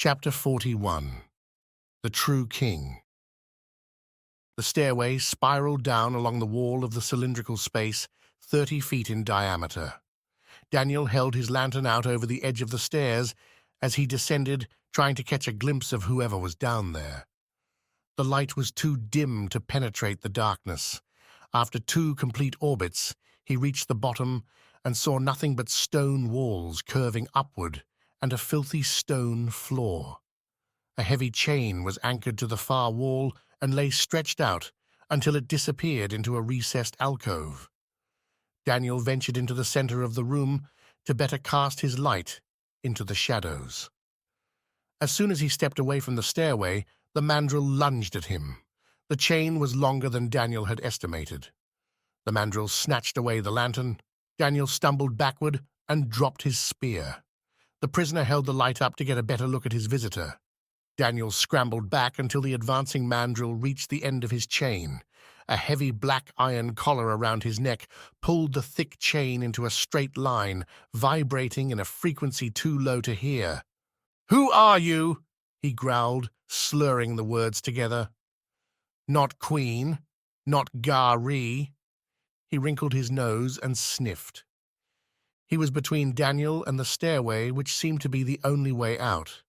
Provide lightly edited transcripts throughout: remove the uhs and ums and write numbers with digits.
Chapter 41. The True King. The stairway spiraled down along the wall of the cylindrical space, 30 feet in diameter. Daniel held his lantern out over the edge of the stairs as he descended, trying to catch a glimpse of whoever was down there. The light was too dim to penetrate the darkness. After 2 complete orbits, he reached the bottom and saw nothing but stone walls curving upward and a filthy stone floor. A heavy chain was anchored to the far wall and lay stretched out until it disappeared into a recessed alcove. Daniel ventured into the center of the room to better cast his light into the shadows. As soon as he stepped away from the stairway, the mandrill lunged at him. The chain was longer than Daniel had estimated. The mandrill snatched away the lantern. Daniel stumbled backward and dropped his spear. The prisoner held the light up to get a better look at his visitor. Daniel scrambled back until the advancing mandrill reached the end of his chain. A heavy black iron collar around his neck pulled the thick chain into a straight line, vibrating in a frequency too low to hear. "Who are you?" he growled, slurring the words together. "Not Queen, not Gari." He wrinkled his nose and sniffed. He was between Daniel and the stairway, which seemed to be the only way out.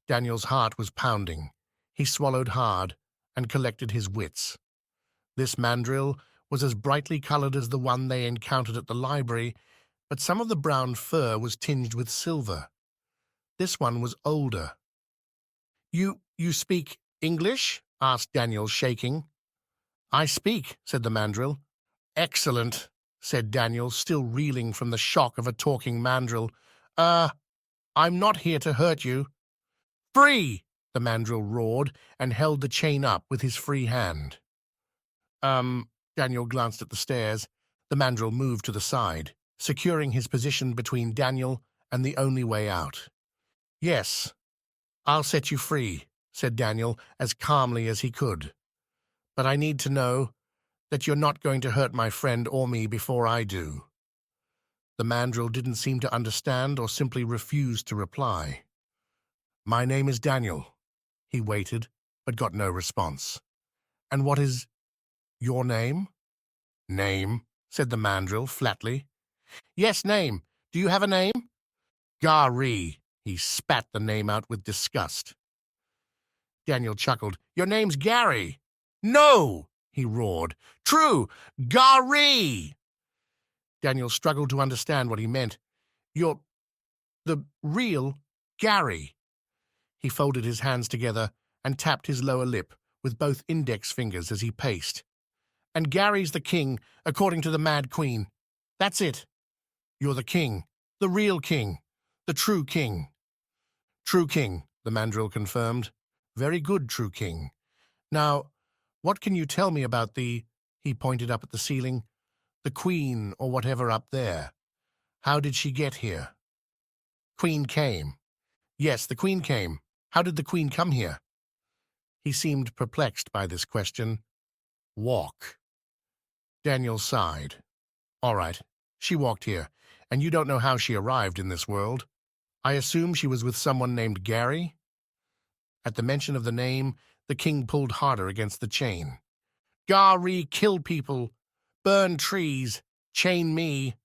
Daniel's heart was pounding. He swallowed hard and collected his wits. This mandrill was as brightly colored as the one they encountered at the library, but some of the brown fur was tinged with silver. This one was older. You speak English?" asked Daniel, shaking. "I speak," said the mandrill. "Excellent," said Daniel, still reeling from the shock of a talking mandrill. I'm not here to hurt you." "Free!" the mandrill roared and held the chain up with his free hand. Daniel glanced at the stairs. The mandrill moved to the side, securing his position between Daniel and the only way out. "Yes, I'll set you free," said Daniel as calmly as he could. "But I need to know that you're not going to hurt my friend or me before I do." The mandrill didn't seem to understand or simply refused to reply. "My name is Daniel." He waited, but got no response. "And what is your name?" "Name," said the mandrill flatly. "Yes, name. Do you have a name?" "Gari." He spat the name out with disgust. Daniel chuckled. "Your name's Gary." "No!" he roared. "True! Gari!" Daniel struggled to understand what he meant. "You're the real Gary." He folded his hands together and tapped his lower lip with both index fingers as he paced. "And Gary's the king, according to the Mad Queen. That's it. You're the king, the real king, the true king." "True king," the mandrill confirmed. "Very good, true king. Now, what can you tell me about he pointed up at the ceiling, the queen or whatever up there? How did she get here?" "Queen came." "Yes, the queen came. How did the queen come here?" He seemed perplexed by this question. "Walk." Daniel sighed. "All right, she walked here, and you don't know how she arrived in this world. I assume she was with someone named Gary?" At the mention of the name, the king pulled harder against the chain. "Gary killed people, burn trees, chain me."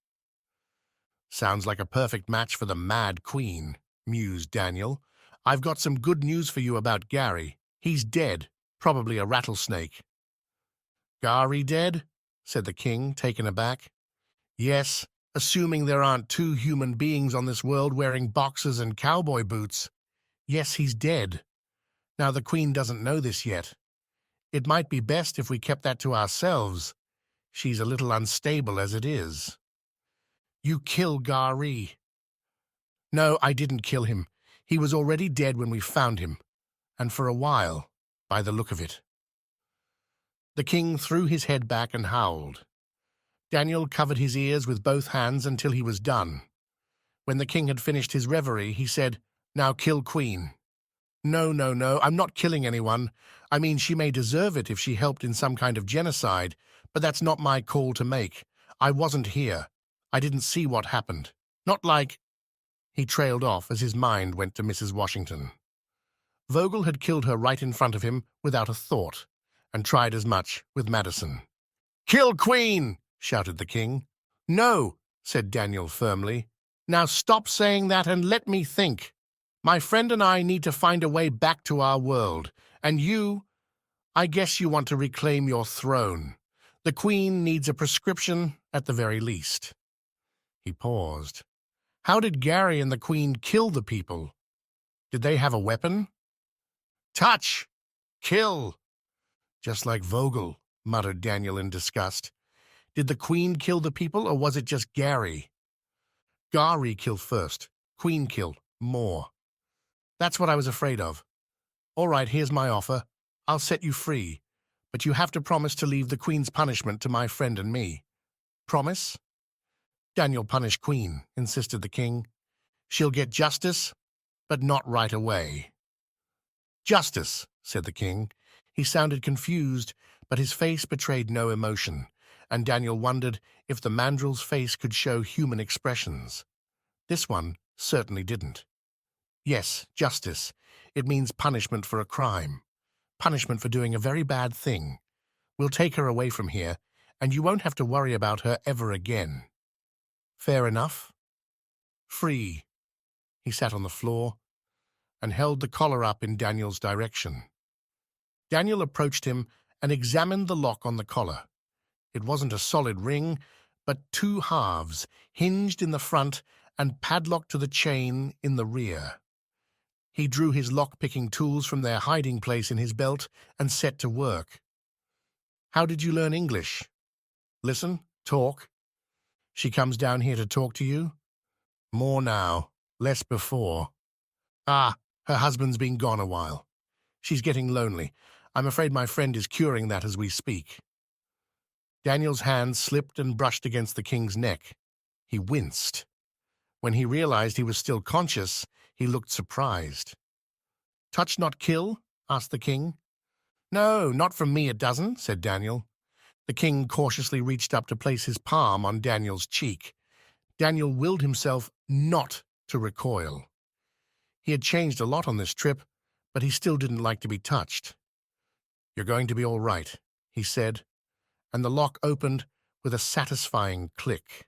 "Sounds like a perfect match for the Mad Queen," mused Daniel. "I've got some good news for you about Gary. He's dead, probably a rattlesnake." "Gary dead?" said the king, taken aback. "Yes, assuming there aren't 2 human beings on this world wearing boxers and cowboy boots. Yes, he's dead. Now, the queen doesn't know this yet. It might be best if we kept that to ourselves. She's a little unstable as it is." "You kill Gari." "No, I didn't kill him. He was already dead when we found him, and for a while, by the look of it." The king threw his head back and howled. Daniel covered his ears with both hands until he was done. When the king had finished his reverie, he said, "Now kill Queen." No, I'm not killing anyone. I mean, she may deserve it if she helped in some kind of genocide, but that's not my call to make. I wasn't here. I didn't see what happened. Not like..." He trailed off as his mind went to Mrs. Washington. Vogel had killed her right in front of him without a thought, and tried as much with Madison. "Kill Queen!" shouted the king. "No," said Daniel firmly. "Now stop saying that and let me think. My friend and I need to find a way back to our world, and I guess you want to reclaim your throne. The Queen needs a prescription at the very least." He paused. How did Gary and the Queen kill the people? Did they have a weapon? "Touch! Kill!" "Just like Vogel," muttered Daniel in disgust. "Did the Queen kill the people, or was it just Gary?" "Gary killed first. Queen killed more. That's what I was afraid of. All right, here's my offer. I'll set you free, but you have to promise to leave the Queen's punishment to my friend and me. Promise?" "Daniel punish Queen," insisted the king. "She'll get justice, but not right away." "Justice," said the king. He sounded confused, but his face betrayed no emotion, and Daniel wondered if the mandrel's face could show human expressions. This one certainly didn't. "Yes, justice. It means punishment for a crime. Punishment for doing a very bad thing. We'll take her away from here, and you won't have to worry about her ever again. Fair enough?" "Free." He sat on the floor and held the collar up in Daniel's direction. Daniel approached him and examined the lock on the collar. It wasn't a solid ring, but two halves, hinged in the front and padlocked to the chain in the rear. He drew his lock-picking tools from their hiding place in his belt and set to work. "How did you learn English?" "Listen, talk." "She comes down here to talk to you?" "More now, less before." "Ah, her husband's been gone a while. She's getting lonely. I'm afraid my friend is curing that as we speak." Daniel's hand slipped and brushed against the king's neck. He winced. When he realized he was still conscious, he looked surprised. "Touch not kill?" asked the king. "No, not from me it doesn't," said Daniel. The king cautiously reached up to place his palm on Daniel's cheek. Daniel willed himself not to recoil. He had changed a lot on this trip, but he still didn't like to be touched. "You're going to be all right," he said, and the lock opened with a satisfying click.